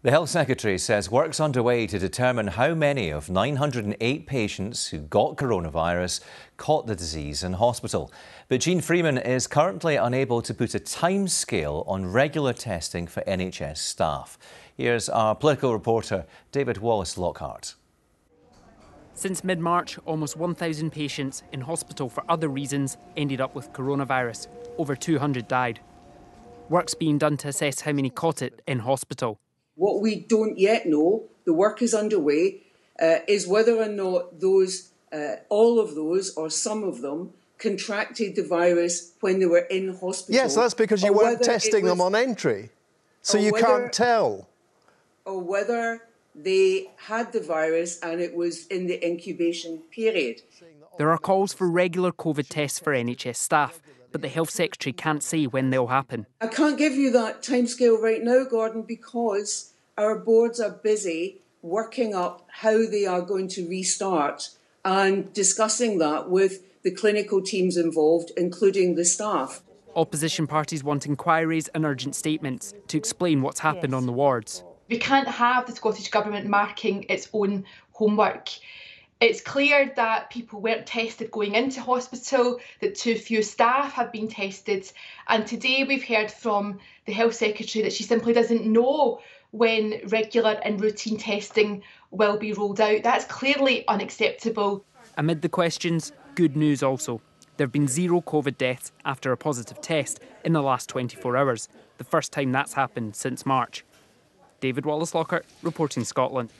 The Health Secretary says work's underway to determine how many of 908 patients who got coronavirus caught the disease in hospital. But Jean Freeman is currently unable to put a timescale on regular testing for NHS staff. Here's our political reporter, David Wallace-Lockhart. Since mid-March, almost 1,000 patients in hospital for other reasons ended up with coronavirus. Over 200 died. Work's being done to assess how many caught it in hospital. What we don't yet know, the work is underway, is whether or not those, all of those or some of them contracted the virus when they were in hospital. Yes, that's because you weren't testing them on entry, so you can't tell. Or whether they had the virus and it was in the incubation period. There are calls for regular COVID tests for NHS staff, but the Health Secretary can't say when they'll happen. I can't give you that timescale right now, Gordon, because our boards are busy working up how they are going to restart and discussing that with the clinical teams involved, including the staff. Opposition parties want inquiries and urgent statements to explain what's happened on the wards. We can't have the Scottish Government marking its own homework. It's clear that people weren't tested going into hospital, that too few staff have been tested. And today we've heard from the Health Secretary that she simply doesn't know when regular and routine testing will be rolled out. That's clearly unacceptable. Amid the questions, good news also. There have been 0 COVID deaths after a positive test in the last 24 hours, the first time that's happened since March. David Wallace-Lockhart, reporting Scotland.